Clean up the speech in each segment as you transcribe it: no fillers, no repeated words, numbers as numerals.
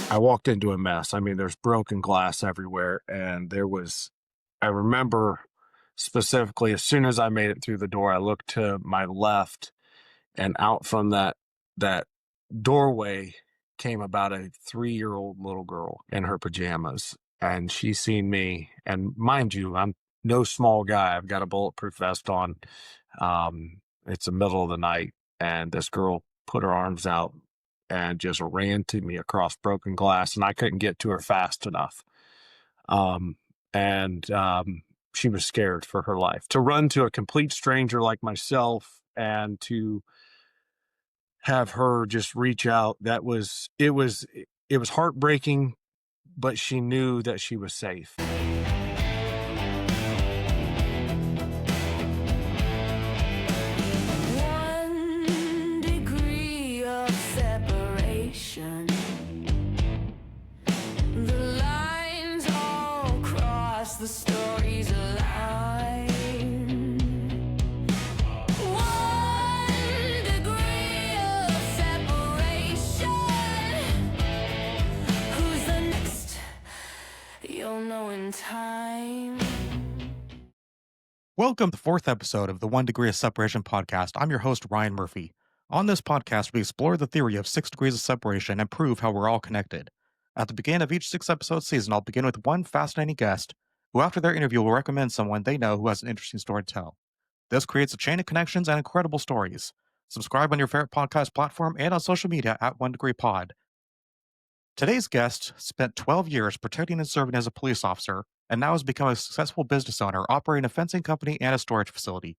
I walked into a mess. I mean, there's broken glass everywhere. I remember specifically, as soon as I made it through the door, I looked to my left, and out from that doorway came about a 3-year-old little girl in her pajamas. And she seen me. And mind you, I'm no small guy. I've got a bulletproof vest on. It's the middle of the night, and this girl put her arms out and just ran to me across broken glass, and I couldn't get to her fast enough. Um, and she was scared for her life. To run to a complete stranger like myself and to have her just reach out, it was heartbreaking, but she knew that she was safe. One degree of separation. The lines all cross, the stories align. One degree of separation. Who's the next? You'll know in time. Welcome to the fourth episode of the One Degree of Separation podcast. I'm your host, Ryan Murphy. On this podcast, we explore the theory of 6 degrees of separation and prove how we're all connected. At the beginning of each 6-episode season, I'll begin with one fascinating guest who, after their interview, will recommend someone they know who has an interesting story to tell. This creates a chain of connections and incredible stories. Subscribe on your favorite podcast platform and on social media at One Degree Pod. Today's guest spent 12 years protecting and serving as a police officer, and now has become a successful business owner operating a fencing company and a storage facility.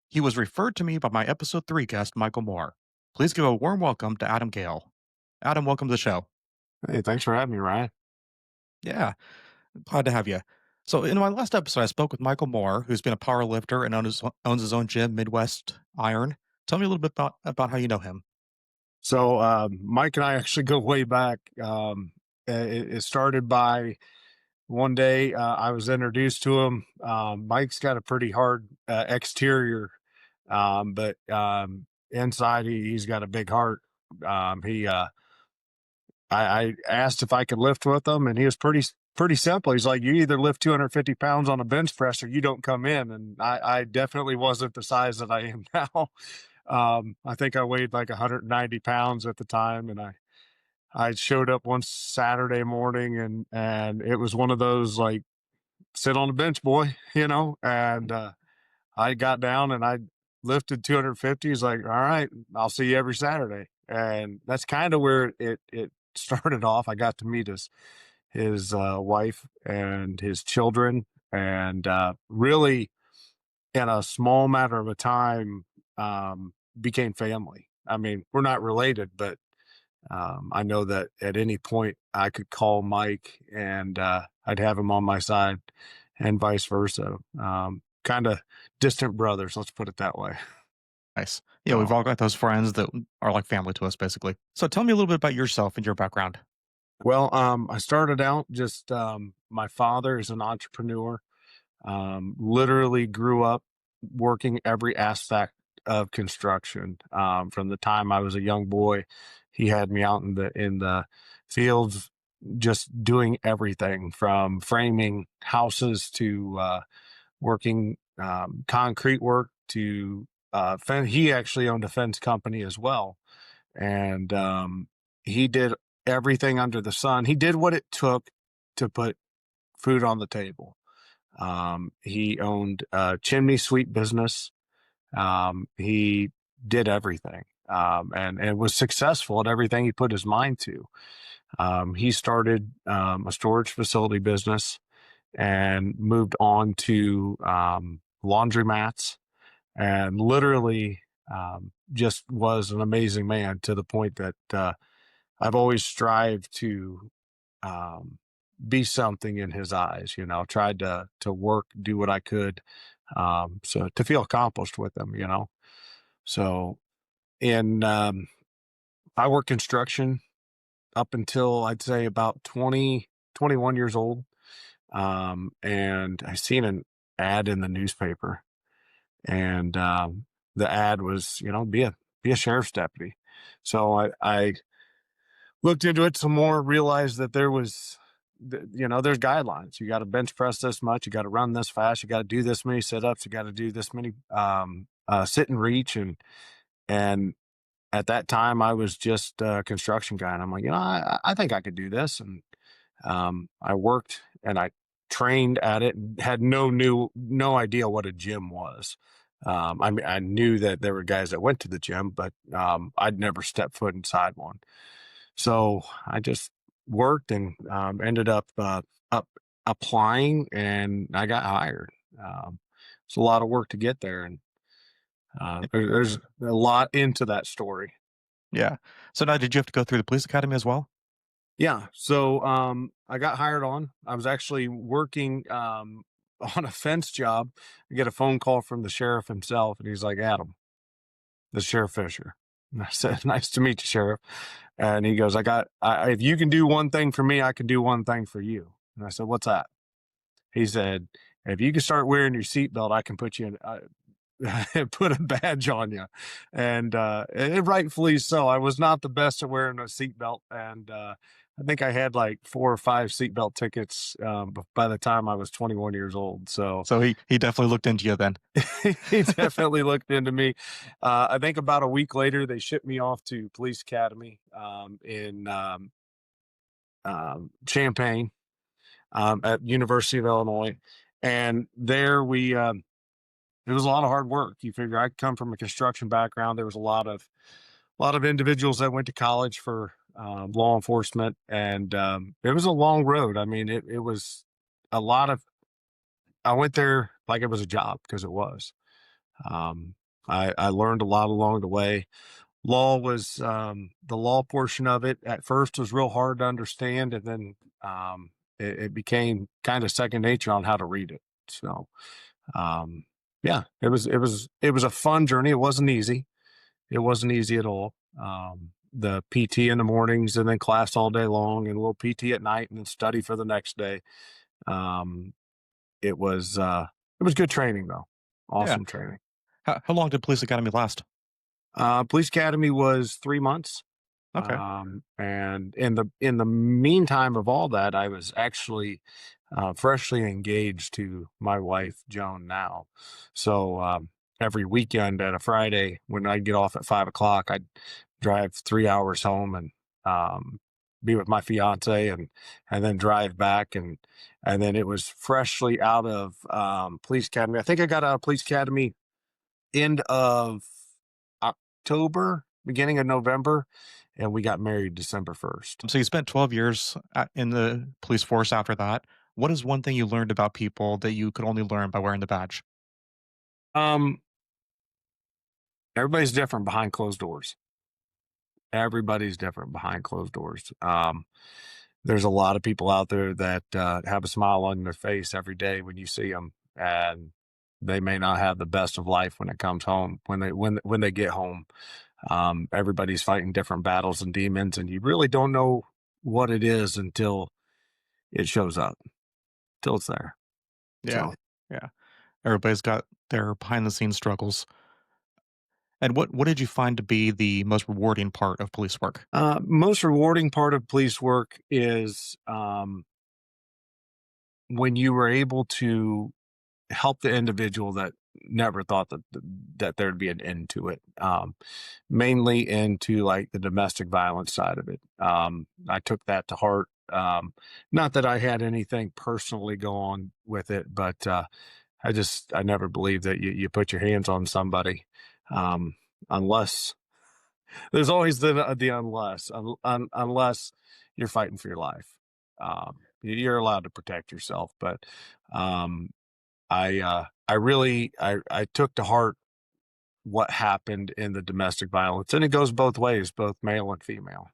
He was referred to me by my episode 3 guest, Michael Moore. Please give a warm welcome to Adam Goehl. Adam, welcome to the show. Hey, thanks for having me, Ryan. Yeah, glad to have you. So in my last episode, I spoke with Michael Moore, who's been a power lifter and owns his own gym, Midwest Iron. Tell me a little bit about how you know him. So Mike and I actually go way back. It started by one day I was introduced to him. Mike's got a pretty hard exterior, but inside he's got a big heart. I asked if I could lift with him, and he was pretty simple. He's like, "You either lift 250 pounds on a bench press or you don't come in." And I definitely wasn't the size that I am now. I think I weighed like 190 pounds at the time, and I showed up one Saturday morning, and it was one of those like, sit on the bench, boy, and I got down and I lifted 250. He's like, all right, I'll see you every Saturday. And that's kind of where it started off. I got to meet his wife and his children, and really in a small matter of a time, became family. I mean, we're not related, but I know that at any point I could call Mike, and I'd have him on my side, and vice versa. Kind of distant brothers, let's put it that way. Nice. Yeah, we've all got those friends that are like family to us, basically. So tell me a little bit about yourself and your background. Well, I started out just my father is an entrepreneur. Literally grew up working every aspect of construction. From the time I was a young boy, he had me out in the fields, just doing everything from framing houses to working concrete work to he actually owned a fence company as well, and he did everything under the sun. He did what it took to put food on the table. He owned a chimney sweep business. He did everything, and was successful at everything he put his mind to. He started a storage facility business and moved on to laundromats, and literally just was an amazing man, to the point that I've always strived to be something in his eyes, tried to work, do what I could, so to feel accomplished with him, So in I worked construction up until I'd say about 20, 21 years old. And I seen an ad in the newspaper, and the ad was, be a sheriff's deputy. So I looked into it some more, realized that there was, there's guidelines. You got to bench press this much. You got to run this fast. You got to do this many sit ups. You got to do this many sit and reach. And at that time, I was just a construction guy. And I'm like, I think I could do this. And I worked and I trained at it and had no idea what a gym was. I mean, I knew that there were guys that went to the gym, but I'd never stepped foot inside one. So I just worked and ended up applying, and I got hired. It's a lot of work to get there, and there's a lot into that story. Yeah. So now, did you have to go through the police academy as well? Yeah. So I got hired on. I was actually working on a fence job. I get a phone call from the sheriff himself, and he's like, Adam, this is Sheriff Fisher. And I said, nice to meet you, Sheriff. And he goes, if you can do one thing for me, I can do one thing for you. And I said, what's that? He said, if you can start wearing your seatbelt, I can put you in, put a badge on you. And rightfully so. I was not the best at wearing a seatbelt. And I think I had like 4 or 5 seatbelt tickets by the time I was 21 years old. So So he definitely looked into you then. he definitely looked into me. I think about a week later, they shipped me off to police academy in Champaign at University of Illinois. And there it was a lot of hard work. You figure I come from a construction background. There was a lot of individuals that went to college for law enforcement, and it was a long road. I mean, it was a lot of. I went there like it was a job because it was. I learned a lot along the way. Law was the law portion of it at first was real hard to understand, and then it became kind of second nature on how to read it. So yeah, it was a fun journey. It wasn't easy. It wasn't easy at all. The PT in the mornings and then class all day long and a little PT at night and then study for the next day. Um, it was good training though. Yeah. Awesome training. How long did police academy last? Police academy was 3 months. Okay. And in the meantime of all that, I was actually freshly engaged to my wife, Joan, now. So every weekend at a Friday, when I'd get off at 5 o'clock, I'd drive 3 hours home and be with my fiance and then drive back. And then it was freshly out of police academy. I think I got out of police academy end of October, beginning of November, and we got married December 1st. So you spent 12 years in the police force after that. What is one thing you learned about people that you could only learn by wearing the badge? Um, everybody's different behind closed doors. Everybody's different behind closed doors. There's a lot of people out there that have a smile on their face every day when you see them, and they may not have the best of life when it comes home. When they get home, everybody's fighting different battles and demons, and you really don't know what it is until it shows up, till it's there. Yeah. So, Yeah. Everybody's got their behind the scenes struggles. And what did you find to be the most rewarding part of police work? most rewarding part of police work is when you were able to help the individual that never thought that there'd be an end to it. Mainly into like the domestic violence side of it. I took that to heart. Not that I had anything personally go on with it, but I never believed that you put your hands on somebody unless there's always the unless you're fighting for your life. You're allowed to protect yourself, but I took to heart what happened in the domestic violence, and it goes both ways, both male and female.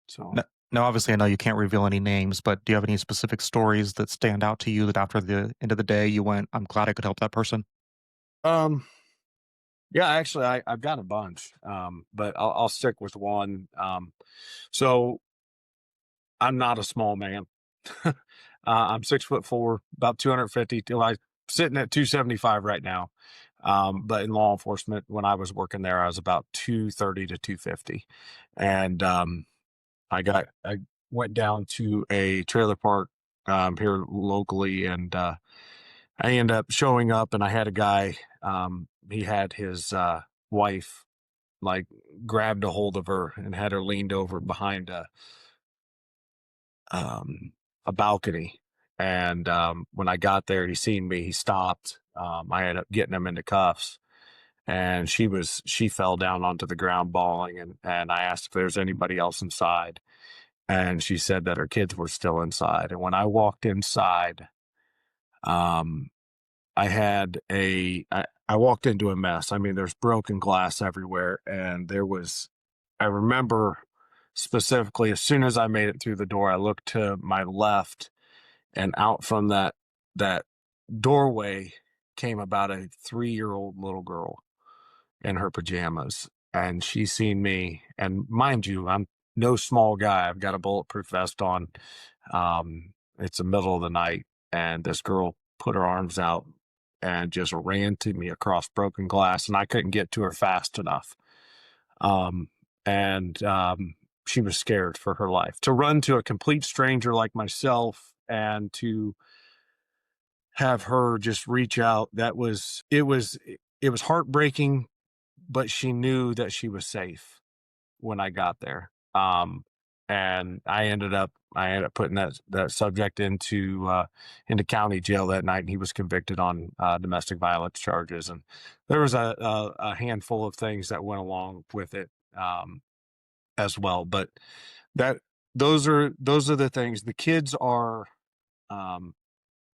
So, Now, obviously, I know you can't reveal any names, but do you have any specific stories that stand out to you that after the end of the day you went, I'm glad I could help that person? um, yeah, actually, I've got a bunch, but I'll stick with one. So I'm not a small man. I'm 6'4", about 250. I'm sitting at 275 right now. But in law enforcement, when I was working there, I was about 230 to 250, and I went down to a trailer park here locally, and I ended up showing up, and I had a guy. He had his wife like grabbed a hold of her and had her leaned over behind um, a balcony. And when I got there, he seen me. He stopped. I ended up getting him into cuffs, and she fell down onto the ground bawling. And I asked if there's anybody else inside, and she said that her kids were still inside. And when I walked inside, um, I walked into a mess. I mean, there's broken glass everywhere, and I remember specifically as soon as I made it through the door, I looked to my left, and out from that doorway came about a 3-year-old little girl in her pajamas, and she seen me. And mind you, I'm no small guy. I've got a bulletproof vest on. It's the middle of the night, and this girl put her arms out and just ran to me across broken glass, and I couldn't get to her fast enough. Um, and She was scared for her life. To run to a complete stranger like myself and to have her just reach out, it was heartbreaking, but she knew that she was safe when I got there. And I ended up putting that subject into county jail that night, and he was convicted on domestic violence charges. And there was a handful of things that went along with it as well. But that those are the things. The kids are um,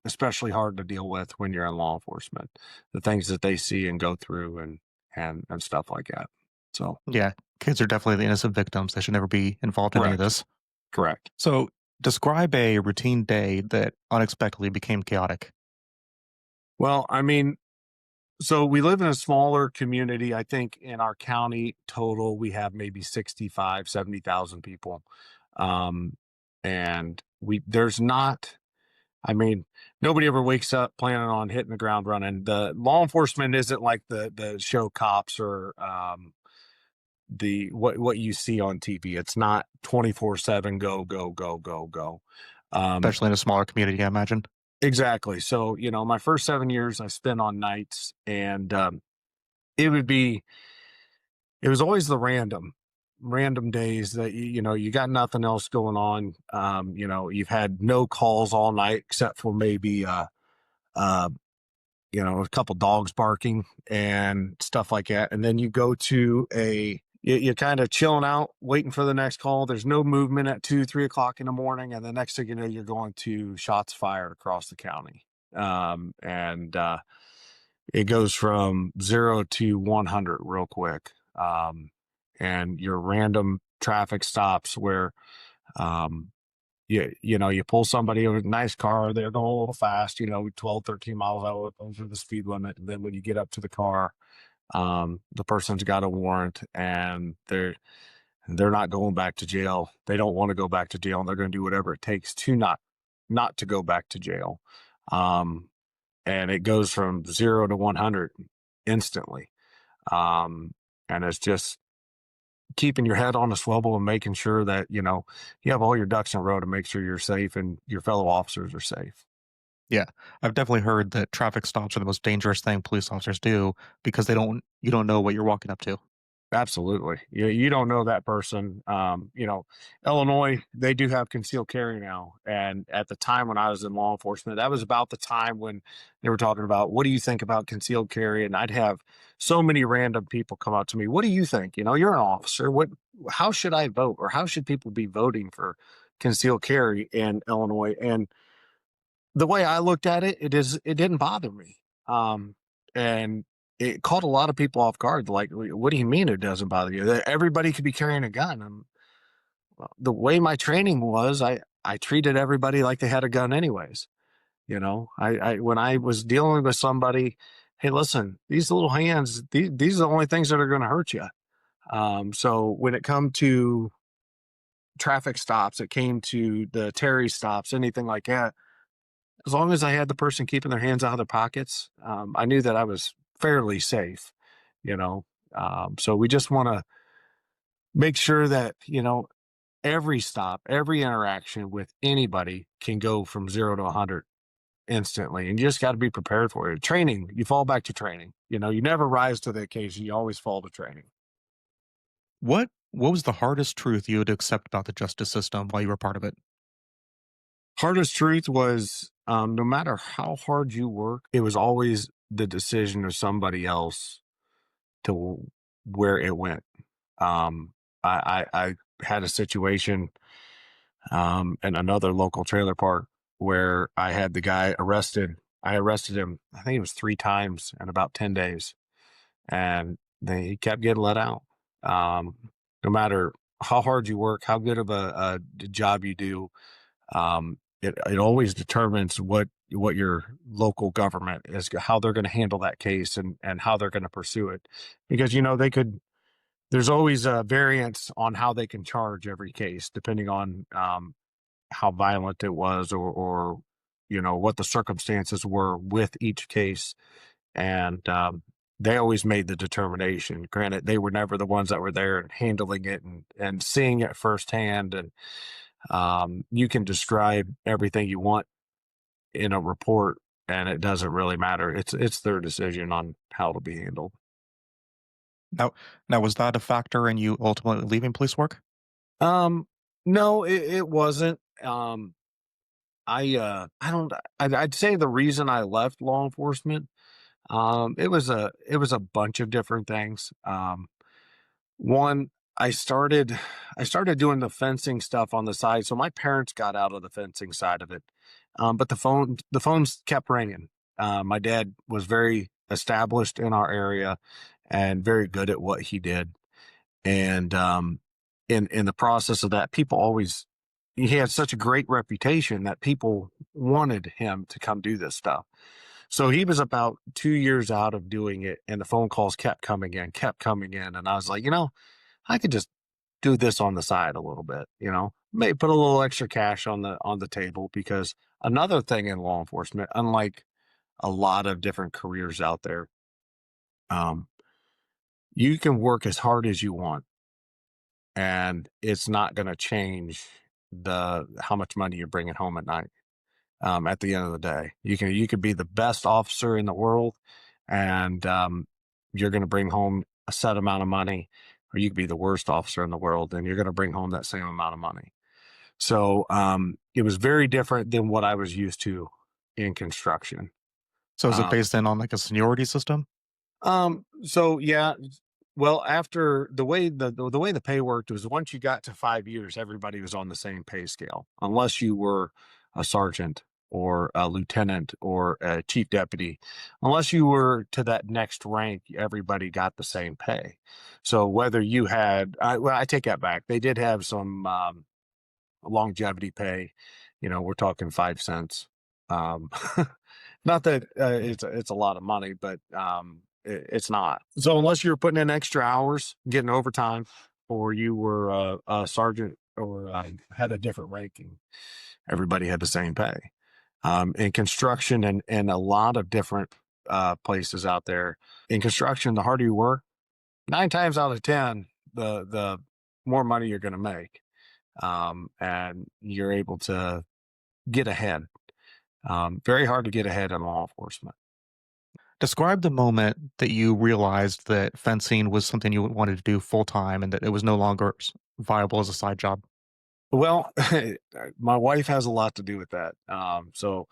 especially hard to deal with when you're in law enforcement. The things that they see and go through, and stuff like that. So Yeah, kids are definitely the innocent victims. They should never be involved in any of correct, this. correct. So, describe a routine day that unexpectedly became chaotic. Well, I mean, so we live in a smaller community. I think in our county total, we have maybe 65, 70,000 people. Um, and there's not, I mean, nobody ever wakes up planning on hitting the ground running. The law enforcement isn't like the show Cops or the what you see on TV. It's not 24/7 go go go go go. Um, Especially in a smaller community, I imagine. exactly. So my first 7 years I spent on nights, and it would be it was always the random days that you got nothing else going on. You've had no calls all night except for maybe uh a couple dogs barking and stuff like that. And then you go to you're kind of chilling out, waiting for the next call. There's no movement at 2, 3 o'clock in the morning. And the next thing you know, you're going to shots fired across the county. And It goes from 0 to 100 real quick. And your random traffic stops where, um, you pull somebody over a nice car, they're going a little fast, 12, 13 miles over the speed limit. And then when you get up to the car, the person's got a warrant, and they're not going back to jail. They don't want to go back to jail, and they're going to do whatever it takes to not to go back to jail. Um, and it goes from 0 to 100 instantly. And it's just keeping your head on a swivel and making sure that you have all your ducks in a row to make sure you're safe and your fellow officers are safe. Yeah, I've definitely heard that traffic stops are the most dangerous thing police officers do because you don't know what you're walking up to. Absolutely. You don't know that person. Illinois, they do have concealed carry now. And at the time when I was in law enforcement, that was about the time when they were talking about, what do you think about concealed carry? And I'd have so many random people come up to me. What do you think? You're an officer. How should I vote? Or how should people be voting for concealed carry in Illinois? And the way I looked at it, it didn't bother me. And it caught a lot of people off guard. Like, what do you mean it doesn't bother you? That everybody could be carrying a gun. Well, the way my training was, I treated everybody like they had a gun anyways. I when I was dealing with somebody, hey, listen, these little hands, these are the only things that are going to hurt you. So when it come to traffic stops, it came to the Terry stops, anything like that, as long as I had the person keeping their hands out of their pockets, I knew that I was fairly safe, you know. So we just want to make sure that every stop, every interaction with anybody can go from 0 to 100 instantly, and you just gotta be prepared for it. Training, you fall back to training. You never rise to the occasion, you always fall to training. What was the hardest truth you had to accept about the justice system while you were part of it? Hardest truth was, no matter how hard you work, it was always the decision of somebody else to where it went. I had a situation, in another local trailer park where I had the guy arrested. I arrested him, I think it was 3 times in about 10 days, and he kept getting let out. Um, no matter how hard you work, how good of a job you do, it always determines what your local government is, how they're going to handle that case, and how they're going to pursue it, because they could. There's always a variance on how they can charge every case, depending on how violent it was, or what the circumstances were with each case, and they always made the determination. Granted, they were never the ones that were there and handling it and seeing it firsthand, and you can describe everything you want in a report, and it doesn't really matter. It's their decision on how to be handled. Now, was that a factor in you ultimately leaving police work? Um, no, it wasn't. I don't. I'd say the reason I left law enforcement, it was a bunch of different things. One, I started I started doing the fencing stuff on the side. So my parents got out of the fencing side of it. But the phones kept ringing. My dad was very established in our area and very good at what he did. And in the process of that, people always he had such a great reputation that people wanted him to come do this stuff. So he was about 2 years out of doing it, and the phone calls kept coming in, and I was like, I could just do this on the side a little bit, maybe put a little extra cash on the table, because another thing in law enforcement, unlike a lot of different careers out there, um, you can work as hard as you want, and it's not going to change the how much money you're bringing home at night. At the end of the day, you could be the best officer in the world, and you're going to bring home a set amount of money, or you could be the worst officer in the world, and you're going to bring home that same amount of money. So it was very different than what I was used to in construction. So is it Um, based in on like a seniority system? so yeah, well, after the way the pay worked was, once you got to 5 years, everybody was on the same pay scale, unless you were a sergeant or a lieutenant or a chief deputy. Unless you were to that next rank, everybody got the same pay. So whether you had, well, I take that back. They did have some longevity pay. We're talking 5 cents. Um, not that it's a lot of money, but it's not. So unless you were putting in extra hours, getting overtime, or you were a sergeant, or had a different ranking, everybody had the same pay. In construction, and a lot of different places out there, in construction, the harder you work, 9 times out of 10, the more money you're going to make, and you're able to get ahead. Very hard to get ahead in law enforcement. Describe the moment that you realized that fencing was something you wanted to do full time and that it was no longer viable as a side job. Well, my wife has a lot to do with that. So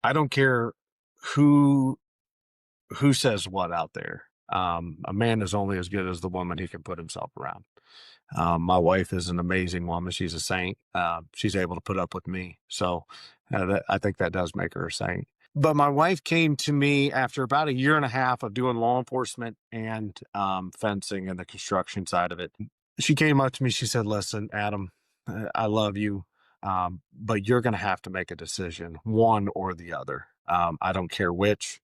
I don't care who who says what out there. A man is only as good as the woman he can put himself around. My wife is an amazing woman. She's a saint. She's able to put up with me. So I think that does make her a saint. But my wife came to me after about a year and a half of doing law enforcement and fencing and the construction side of it. She came up to me. She said, "Listen, Adam, I love you, but you're going to have to make a decision, one or the other. I don't care which.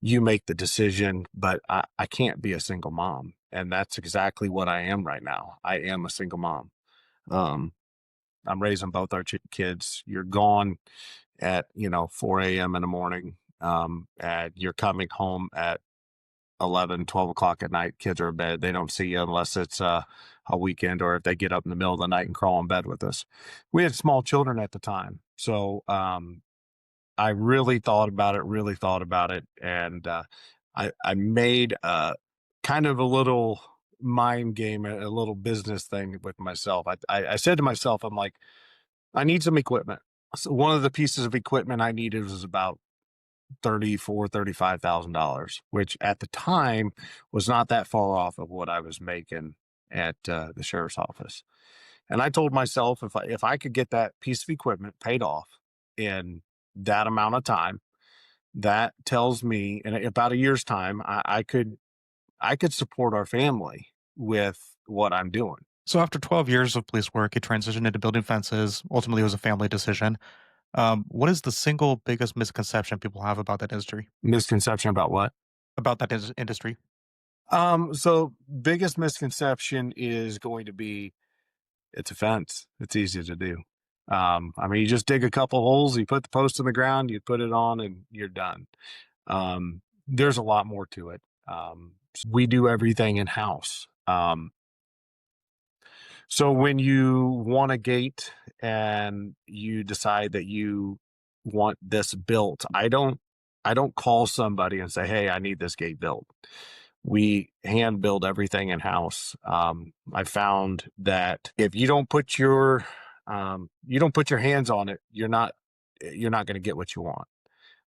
You make the decision, but I can't be a single mom." And that's exactly what I am right now. I am a single mom. Um, I'm raising both our kids. You're gone at 4 a.m. in the morning, and you're coming home at 11, 12 o'clock at night. Kids are in bed. They don't see you unless it's a weekend or if they get up in the middle of the night and crawl in bed with us. We had small children at the time. So I really thought about it. And I made kind of a little mind game, a little business thing with myself. I said to myself, I'm like, I need some equipment. So one of the pieces of equipment I needed was about $35,000, which at the time was not that far off of what I was making at the sheriff's office. And I told myself if I could get that piece of equipment paid off in that amount of time, that tells me in about a year's time I could support our family with what I'm doing. So after 12 years of police work, you transitioned into building fences. Ultimately, it was a family decision. What is the single biggest misconception people have about that industry? Misconception about what? About that industry? So biggest misconception is going to be it's a fence. It's easy to do. I mean, you just dig a couple holes, you put the post in the ground, you put it on, and you're done. There's a lot more to it. We do everything in house. So when you want a gate and you decide that you want this built, I don't call somebody and say, "Hey, I need this gate built." We hand build everything in house. I found that if you don't put your hands on it, you're not going to get what you want.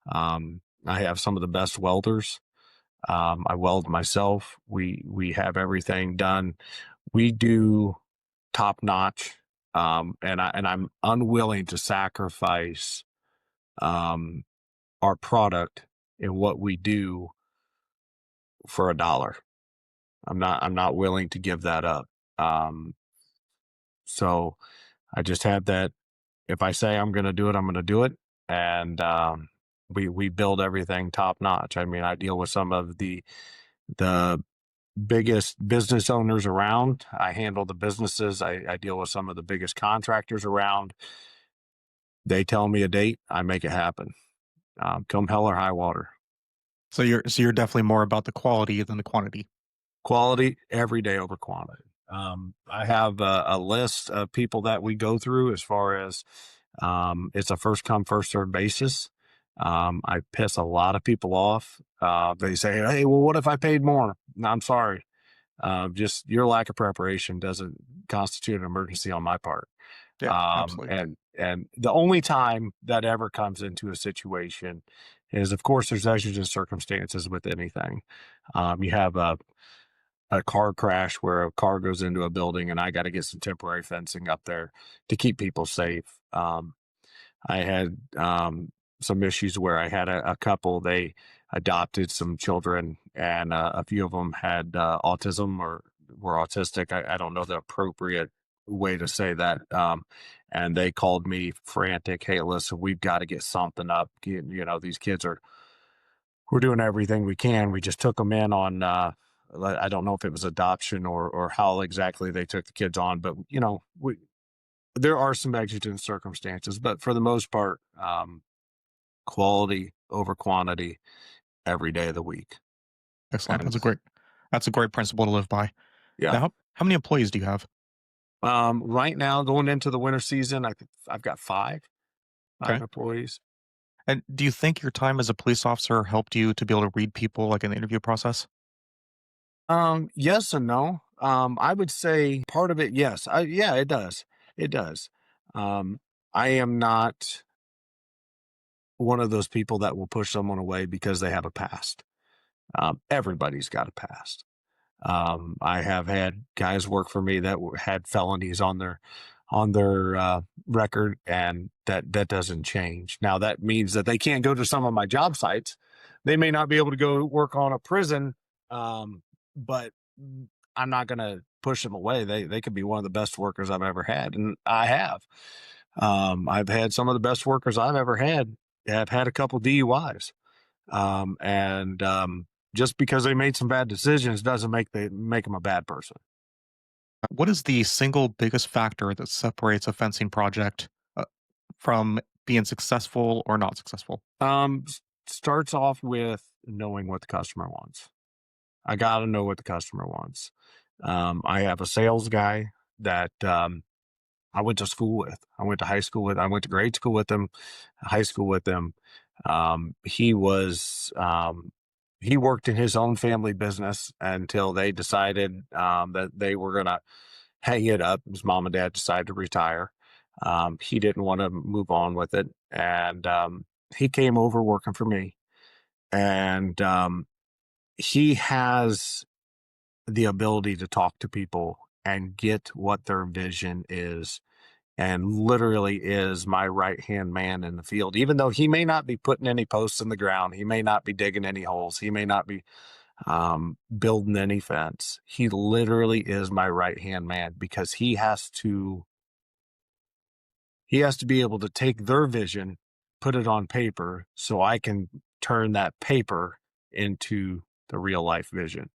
I have some of the best welders. I weld myself. We have everything done. We do top notch, and I'm unwilling to sacrifice um, our product and what we do for a dollar. I'm not willing to give that up. Um, so I just have that. If I say I'm going to do it, I'm going to do it, and we build everything top notch. I mean, I deal with some of the biggest business owners around. I handle the businesses. I deal with some of the biggest contractors around. They tell me a date, I make it happen. Come hell or high water. So you're definitely more about the quality than the quantity. Quality every day over quantity. I have a list of people that we go through as far as it's a first come, first served basis. I piss a lot of people off. They say, "Hey, well, what if I paid more?" No, I'm sorry. Just your lack of preparation doesn't constitute an emergency on my part. Yeah, absolutely. And the only time that ever comes into a situation is, of course, there's exigent circumstances with anything. You have a car crash where a car goes into a building, and I got to get some temporary fencing up there to keep people safe. I had some issues where I had a couple, they adopted some children, and a few of them had autism or were autistic. I don't know the appropriate way to say that. And they called me frantic. Hey, listen, we've got to get something up. These kids we're doing everything we can. We just took them in on, I don't know if it was adoption or how exactly they took the kids on, but there are some exigent circumstances, but for the most part, quality over quantity every day of the week. Excellent. And That's a great principle to live by. yeah, Now, how many employees do you have? right now going into the winter season, I've got five Okay. employees. And do you think your time as a police officer helped you to be able to read people like in the interview process? Yes and no. I would say part of it, yes. Yeah, it does. It does. Um, I am not one of those people that will push someone away because they have a past. Everybody's got a past. I have had guys work for me that had felonies on their record, and that doesn't change. Now that means that they can't go to some of my job sites. They may not be able to go work on a prison, but I'm not going to push them away. They could be one of the best workers I've ever had, and I have. I've had some of the best workers I've ever had have had a couple DUIs, and just because they made some bad decisions doesn't make them a bad person. What is the single biggest factor that separates a fencing project uh, from being successful or not successful? Starts off with knowing what the customer wants. I got to know what the customer wants. I have a sales guy that I went to school with. I went to high school with. I went to grade school with him, high school with him. He was he worked in his own family business until they decided that they were going to hang it up. His mom and dad decided to retire. He didn't want to move on with it, and he came over working for me. And he has the ability to talk to people and get what their vision is, and literally is my right hand man in the field. Even though he may not be putting any posts in the ground, he may not be digging any holes, he may not be building any fence. He literally is my right hand man, because he has to be able to take their vision, put it on paper, so I can turn that paper into the real life vision.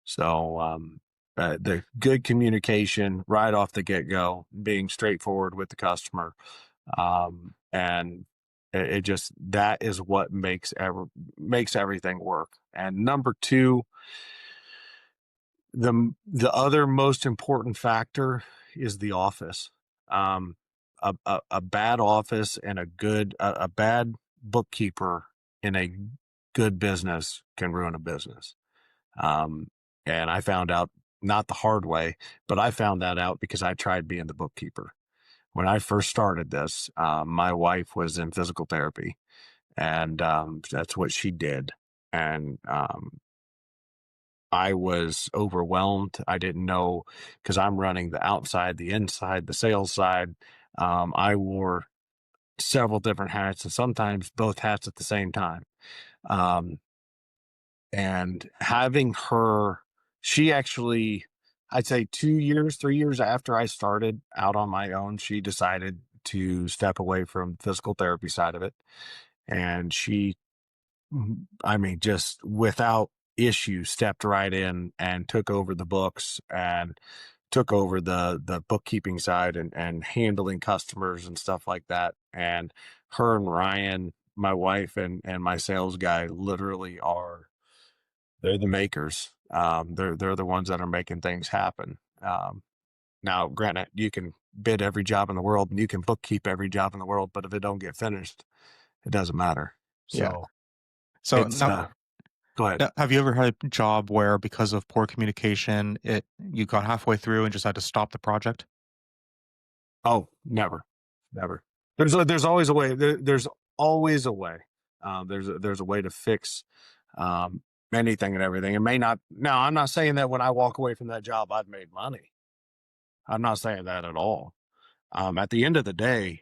So the good communication right off the get go, being straightforward with the customer, and it just, that is what makes everything work. And number two, the other most important factor is the office. Um, a bad office and a bad bookkeeper in a good business can ruin a business. Um, and I found out, not the hard way, but I found that out because I tried being the bookkeeper. When I first started this, my wife was in physical therapy, and that's what she did. And I was overwhelmed. I didn't know, because I'm running the outside, the inside, the sales side. I wore several different hats, and sometimes both hats at the same time. Um, and having her, she actually, I'd say 2 years, 3 years after I started out on my own, she decided to step away from the physical therapy side of it. And she, I mean, just without issue, stepped right in and took over the books, and took over the bookkeeping side, and handling customers and stuff like that. And her and Ryan, my wife, and my sales guy, literally are, they're the makers. They're the ones that are making things happen. Now, granted, you can bid every job in the world, and you can bookkeep every job in the world, but if it don't get finished, it doesn't matter. Yeah. So So it's now, go ahead. now, have you ever had a job where because of poor communication, you got halfway through and just had to stop the project? Oh, never, never. There's always a way. There's always a way. There's a way to fix um, anything and everything. It may not. Now, I'm not saying that when I walk away from that job, I've made money. I'm not saying that at all. At the end of the day,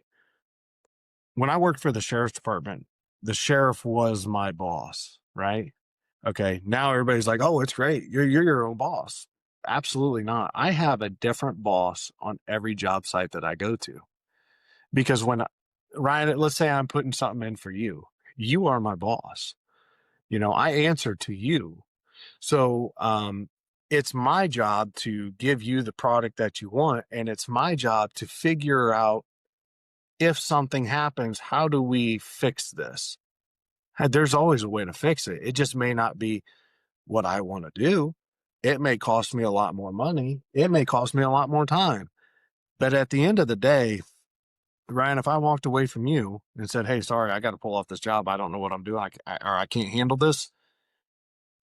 when I worked for the sheriff's department, the sheriff was my boss, right? Okay. Now everybody's like, "Oh, it's great. You're your own boss." Absolutely not. I have a different boss on every job site that I go to, because Ryan, let's say I'm putting something in for you, you are my boss. I answer to you. So, it's my job to give you the product that you want, and it's my job to figure out, if something happens, how do we fix this? There's always a way to fix it. It just may not be what I want to do. It may cost me a lot more money. It may cost me a lot more time. But at the end of the day, Ryan, if I walked away from you and said, "Hey, sorry, I got to pull off this job. I don't know what I'm doing, or I can't handle this,"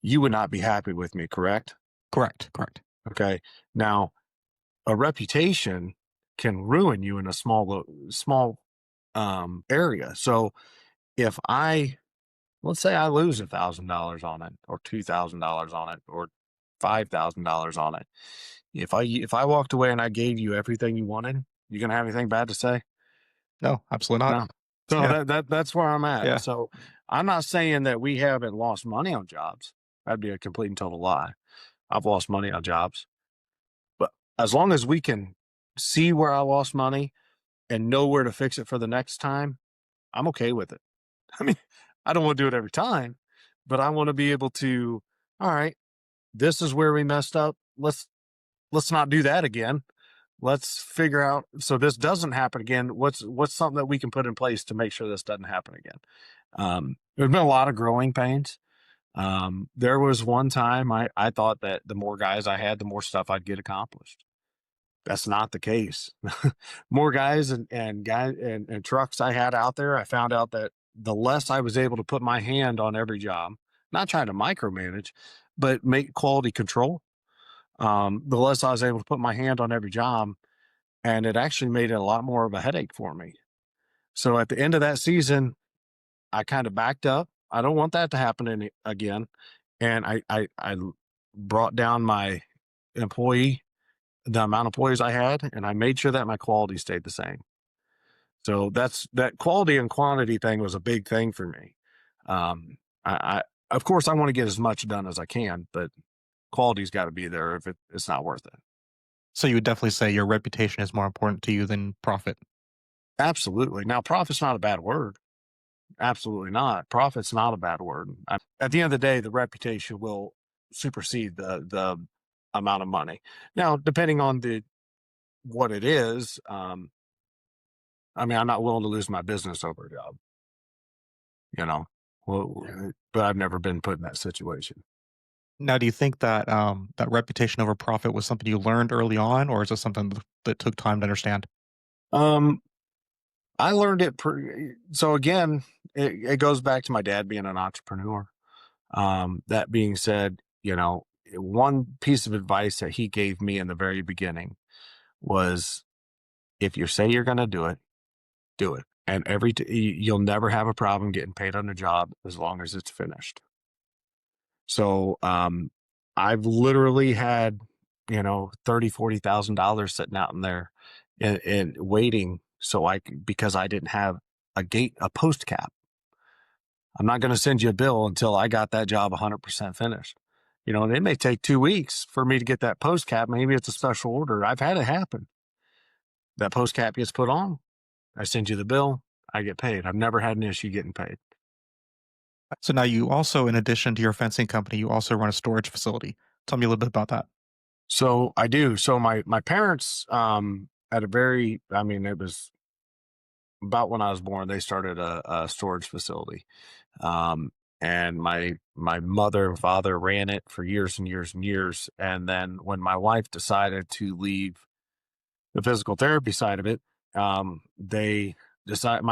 you would not be happy with me, correct? Correct. Correct. Okay. Now, a reputation can ruin you in a small area. So if let's say I lose $1,000 on it, or $2,000 on it, or $5,000 on it. If I walked away and I gave you everything you wanted, you gonna have anything bad to say? No, absolutely not. No. So Yeah. that's where I'm at. Yeah. So I'm not saying that we haven't lost money on jobs. That'd be a complete and total lie. I've lost money on jobs, but as long as we can see where I lost money and know where to fix it for the next time, I'm okay with it. I mean, I don't want to do it every time, but I want to be able to, all right, this is where we messed up. Let's not do that again. Let's figure out, so this doesn't happen again. What's something that we can put in place to make sure this doesn't happen again? There's been a lot of growing pains. There was one time I thought that the more guys I had, the more stuff I'd get accomplished. That's not the case. More guys and trucks I had out there, I found out that the less I was able to put my hand on every job, not trying to micromanage, but make quality control, the less I was able to put my hand on every job, and it actually made it a lot more of a headache for me. So at the end of that season, I kind of backed up. I don't want that to happen again, and I brought down my employee the amount of employees I had, and I made sure that my quality stayed the same. So that quality and quantity thing was a big thing for me. I of course I want to get as much done as I can, but quality's got to be there if it's not worth it. So you would definitely say your reputation is more important to you than profit. Absolutely. Now, profit's not a bad word. Absolutely not. Profit's not a bad word. At the end of the day, the reputation will supersede the amount of money. Now, depending on the what it is, I mean, I'm not willing to lose my business over a job, you know. Well, but I've never been put in that situation. Now, do you think that that reputation over profit was something you learned early on, or is it something that took time to understand? Um, I learned it. So again, it goes back to my dad being an entrepreneur. That being said, one piece of advice that he gave me in the very beginning was, if you say you're going to do it, do it. And you'll never have a problem getting paid on a job as long as it's finished. So, I've literally had, $30,000, $40,000 sitting out in there and waiting because I didn't have a post cap. I'm not going to send you a bill until I got that job 100% finished. And it may take 2 weeks for me to get that post cap. Maybe it's a special order. I've had it happen. That post cap gets put on. I send you the bill. I get paid. I've never had an issue getting paid. So now you also, in addition to your fencing company, you also run a storage facility. Tell me a little bit about that. So I do. So my parents, at a very, I mean, it was about when I was born, they started a storage facility. And my mother and father ran it for years and years and years. And then when my wife decided to leave the physical therapy side of it, my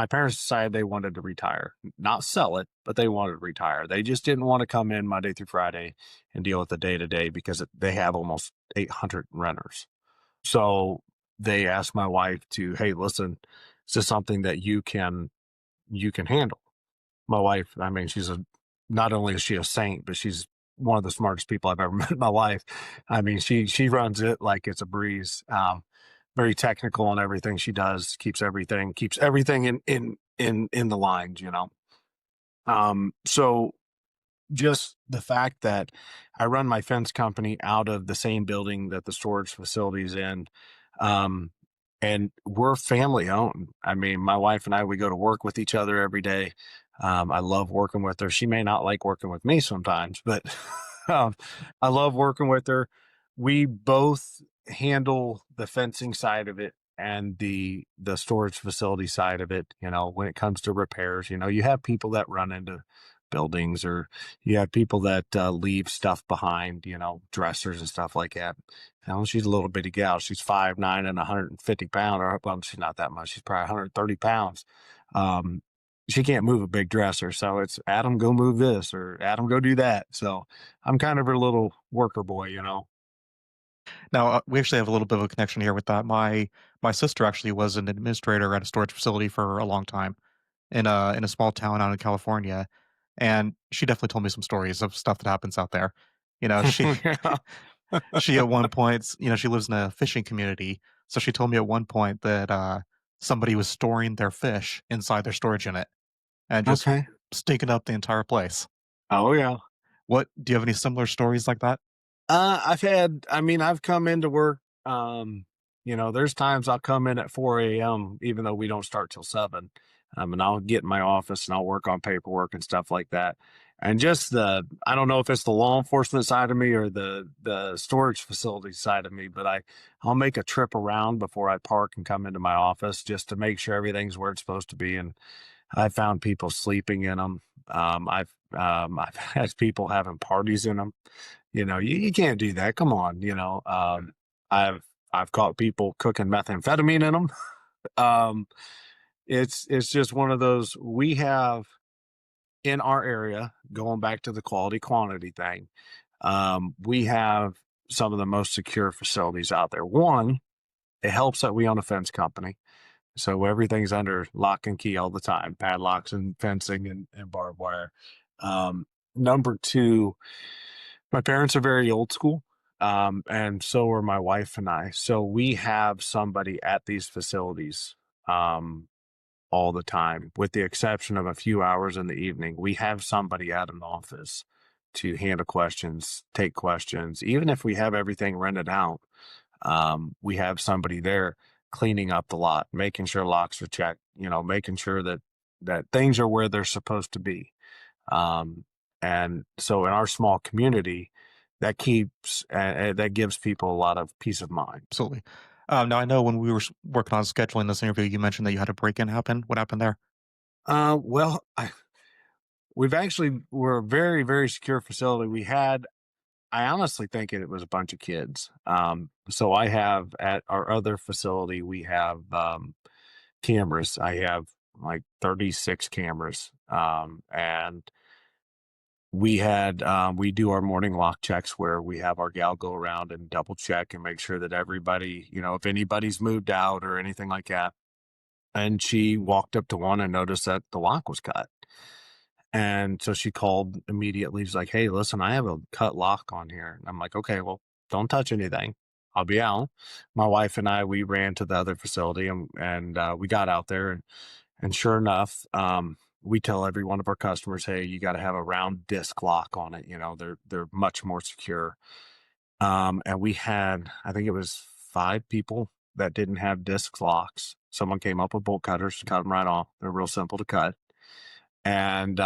parents decided they wanted to retire, not sell it, but they wanted to retire. They just didn't want to come in Monday through Friday and deal with the day to day because they have almost 800 renters. So they asked my wife to, hey, listen, is this something that you can handle? My wife, I mean, not only is she a saint, but she's one of the smartest people I've ever met in my life. I mean, she runs it like it's a breeze. Very technical on everything she does, keeps everything in the lines. So just the fact that I run my fence company out of the same building that the storage facility is in, um, and we're family owned. I mean, my wife and I, we go to work with each other every day. I love working with her. She may not like working with me sometimes, but um, I love working with her. We both handle the fencing side of it and the storage facility side of it. When it comes to repairs, you have people that run into buildings, or you have people that leave stuff behind, dressers and stuff like that. She's a little bitty gal. She's 5'9" and 150 pounds. Or, well, she's not that much. She's probably 130 pounds. Um, she can't move a big dresser. So it's, Adam, go move this, or Adam, go do that. So I'm kind of her little worker boy. Now, we actually have a little bit of a connection here with that. My sister actually was an administrator at a storage facility for a long time in a small town out in California, and she definitely told me some stories of stuff that happens out there. You know, she Yeah. she at one point, she lives in a fishing community, so she told me at one point that somebody was storing their fish inside their storage unit and just Okay. stinking up the entire place. Oh, yeah. What do you have any similar stories like that? I've come into work. There's times I'll come in at 4 a.m., even though we don't start till 7. And I'll get in my office and I'll work on paperwork and stuff like that. And just I don't know if it's the law enforcement side of me or the storage facility side of me, but I'll make a trip around before I park and come into my office just to make sure everything's where it's supposed to be. And I found people sleeping in them. I've had people having parties in them. You can't do that. Come on. I've I've caught people cooking methamphetamine in them. Um, it's just one of those. We have in our area, going back to the quality quantity thing, we have some of the most secure facilities out there. One, it helps that we own a fence company. So everything's under lock and key all the time, padlocks and fencing and barbed wire. Number two, my parents are very old school, and so are my wife and I. So we have somebody at these facilities um, all the time, with the exception of a few hours in the evening. We have somebody at an office to handle questions, take questions. Even if we have everything rented out, we have somebody there cleaning up the lot, making sure locks are checked, making sure that things are where they're supposed to be. Um, and so in our small community, that gives people a lot of peace of mind. Absolutely. Now, I know when we were working on scheduling this interview, you mentioned that you had a break-in happen. What happened there? Well, we're a very, very secure facility. I honestly think it was a bunch of kids. So I have at our other facility, we have cameras. I have like 36 cameras. And we do our morning lock checks where we have our gal go around and double check and make sure that everybody, if anybody's moved out or anything like that. And she walked up to one and noticed that the lock was cut. And so she called immediately. She's like, "Hey, listen, I have a cut lock on here." And I'm like, "Okay, well, don't touch anything. I'll be out." My wife and I, we ran to the other facility and we got out there and sure enough, we tell every one of our customers, "Hey, you got to have a round disc lock on it. They're much more secure." And we had, I think it was 5 people that didn't have disc locks. Someone came up with bolt cutters, cut them right off. They're real simple to cut. And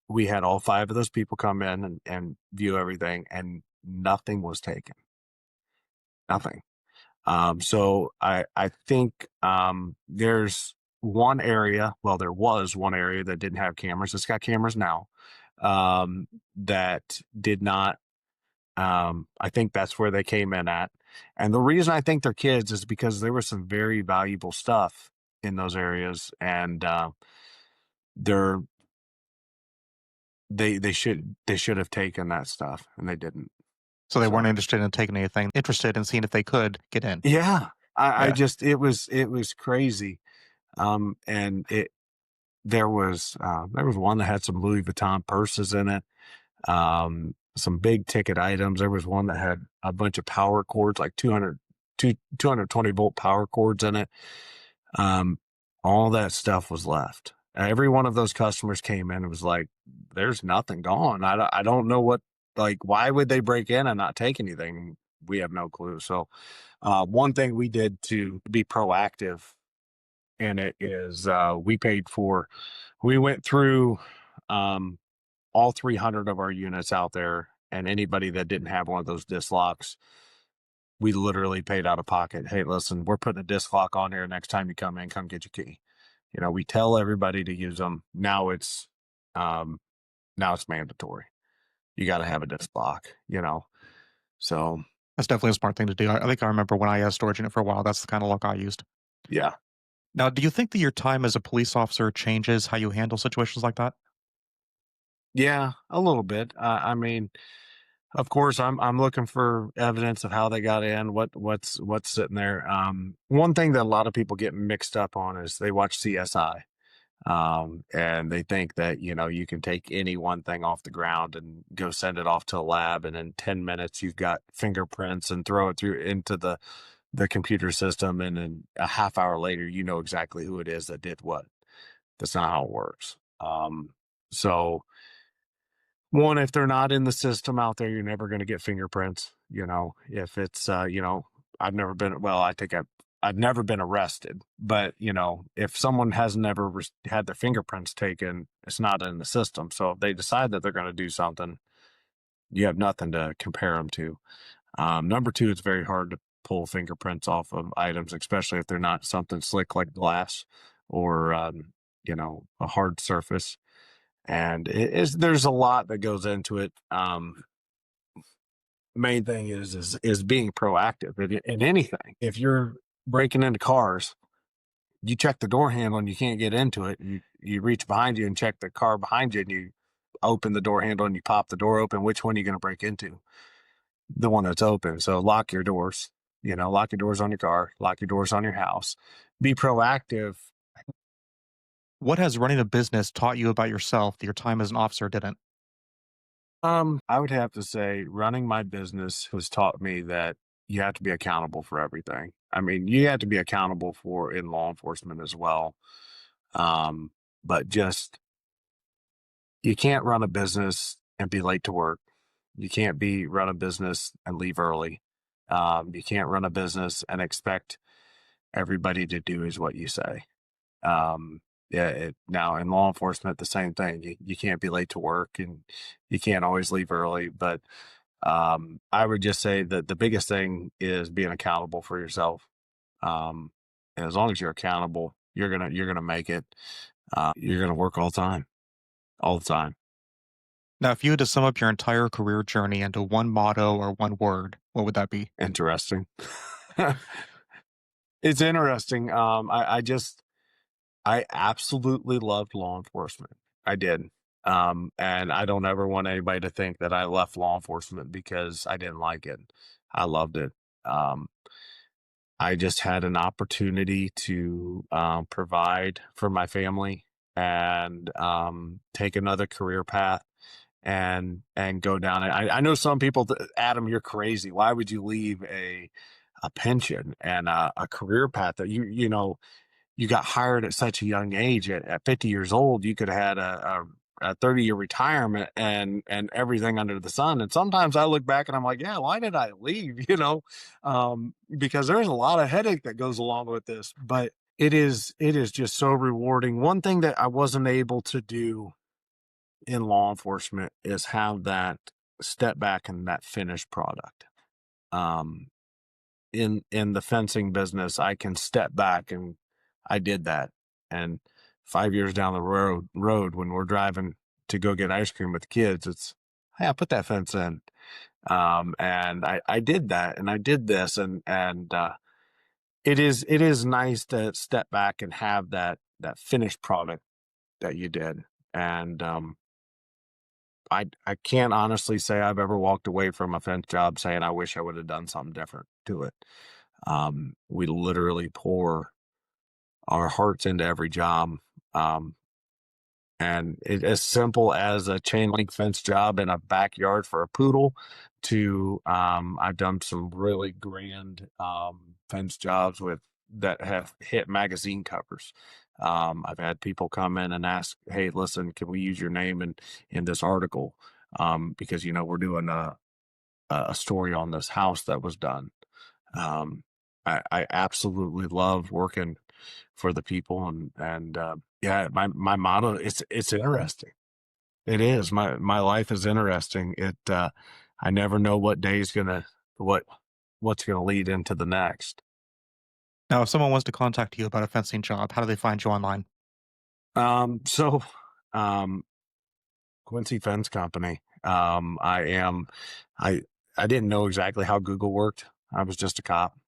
we had all 5 of those people come in and view everything, and nothing was taken. Nothing. So I think there's one area. Well, there was one area that didn't have cameras. It's got cameras now. That did not. I think that's where they came in at. And the reason I think they're kids is because there was some very valuable stuff in those areas, and they're they should have taken that stuff, and they didn't. So they weren't So interested in taking anything, interested in seeing if they could get in. yeah, I Yeah. just it was crazy. And there was one that had some Louis Vuitton purses in it, some big ticket items. There was one that had a bunch of power cords, like 220-volt power cords in it. Um, all that stuff was left. Every one of those customers came in and was like, "There's nothing gone. I don't know what, like, why would they break in and not take anything?" We have no clue. So, one thing we did to be proactive in it is we went through um, all 300 of our units out there, and anybody that didn't have one of those disc locks, we literally paid out of pocket. "Hey, listen, we're putting a disc lock on here. Next time you come in, come get your key." We tell everybody to use them. Um, now it's mandatory. You got to have a disc lock. So That's definitely a smart thing to do. I think I remember when I had a storage unit for a while, that's the kind of lock I used. yeah, Now, do you think that your time as a police officer changes how you handle situations like that? yeah, a little bit. I mean, of course, I'm looking for evidence of how they got in, what's sitting there. One thing that a lot of people get mixed up on is they watch CSI. And they think that you can take any one thing off the ground and go send it off to a lab, and in 10 minutes you've got fingerprints and throw it through into the computer system, and then a half hour later you know exactly who it is that did what. That's not how it works. So one, if they're not in the system out there, you're never going to get fingerprints. If it's I've never been, well, I've never been arrested, but if someone has never had their fingerprints taken, it's not in the system. So if they decide that they're going to do something, you have nothing to compare them to. Number two, it's very hard to pull fingerprints off of items, especially if they're not something slick like glass or a hard surface. And there's a lot that goes into it. Main thing is being proactive in anything. If you're breaking into cars, you check the door handle and you can't get into it. You reach behind you and check the car behind you, and you open the door handle and you pop the door open. Which one are you going to break into? The one that's open. So lock your doors. Lock your doors on your car. Lock your doors on your house. Be proactive. What has running a business taught you about yourself that your time as an officer didn't? I would have to say running my business has taught me that you have to be accountable for everything. I mean, you have to be accountable for in law enforcement as well. Um, but just you can't run a business and be late to work. You can't be run a business and leave early. You can't run a business and expect everybody to do is what you say. Um, yeah, now in law enforcement, the same thing. You can't be late to work, and you can't always leave early. But I would just say that the biggest thing is being accountable for yourself. And as long as you're accountable, you're gonna make it. You're gonna work all the time. Now, if you had to sum up your entire career journey into one motto or one word, what would that be? Interesting. It's interesting. I absolutely loved law enforcement. I did. And I don't ever want anybody to think that I left law enforcement because I didn't like it. I loved it. Um, I just had an opportunity to provide for my family and take another career path and go down it. I know some people, Adam, you're crazy. Why would you leave a pension and a career path that you got hired at such a young age? At 50 years old, you could have had a 30-year retirement and everything under the sun. And sometimes I look back and I'm like, yeah, why did I leave? Because there's a lot of headache that goes along with this, but it is just so rewarding. One thing that I wasn't able to do in law enforcement is have that step back and that finished product. Um, in the fencing business, I can step back, and I did that. And 5 years down the road when we're driving to go get ice cream with the kids, it's, hey, I put that fence in. And I did that, and I did this, and it is nice to step back and have that finished product that you did. And I can't honestly say I've ever walked away from a fence job saying I wish I would have done something different to it. We literally pour our hearts into every job. Um, and as simple as a chain link fence job in a backyard for a poodle to I've done some really grand fence jobs with that have hit magazine covers. I've had people come in and ask, hey, listen, can we use your name in this article? Because we're doing a story on this house that was done. um, I absolutely love working for the people, and yeah, my motto, it's interesting. It is. My life is interesting. I never know what day's gonna what what's gonna lead into the next. Now, if someone wants to contact you about a fencing job, how do they find you online? So um Quincy Fence Company. I I didn't know exactly how Google worked. I was just a cop.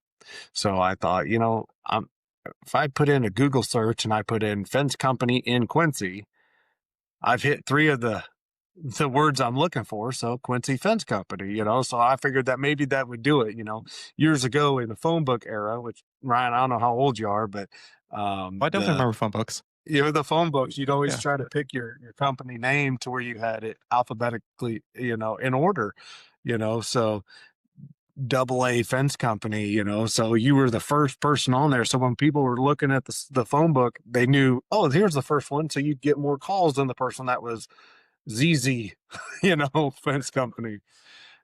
So I thought, if I put in a Google search and I put in fence company in Quincy, I've hit three of the words I'm looking for. So Quincy Fence Company, so I figured that maybe that would do it, years ago in the phone book era, which Ryan, I don't know how old you are, but I definitely the remember phone books. the phone books, you'd always Yeah. try to pick your company name to where you had it alphabetically, in order, so double A fence company, so you were the first person on there. So when people were looking at the phone book, they knew, oh, here's the first one. So you'd get more calls than the person that was ZZ, fence company.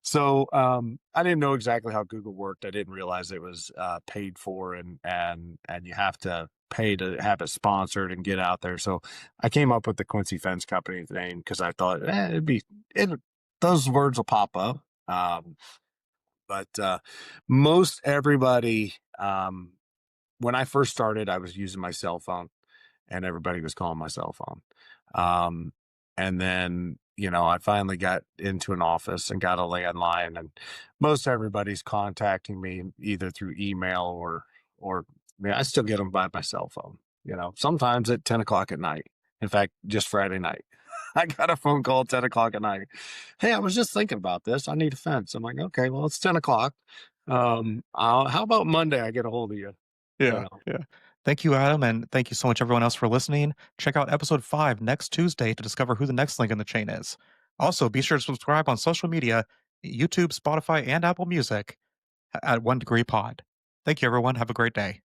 So I didn't know exactly how Google worked. I didn't realize it was paid for, and you have to pay to have it sponsored and get out there. So I came up with the Quincy Fence Company name because I thought it those words will pop up. But most everybody, when I first started, I was using my cell phone, and everybody was calling my cell phone. Um, and then, I finally got into an office and got a landline, and most everybody's contacting me either through email or I mean, I still get them by my cell phone, sometimes at 10 o'clock at night. In fact, just Friday night, I got a phone call at 10 o'clock at night. Hey, I was just thinking about this. I need a fence. I'm like, okay, well, it's 10 o'clock. How about Monday I get a hold of you? You Yeah, know, yeah. Thank you, Adam, and thank you so much, everyone else, for listening. Check out episode 5 next Tuesday to discover who the next link in the chain is. Also, be sure to subscribe on social media, YouTube, Spotify, and Apple Music at 1 Degree Pod. Thank you, everyone. Have a great day.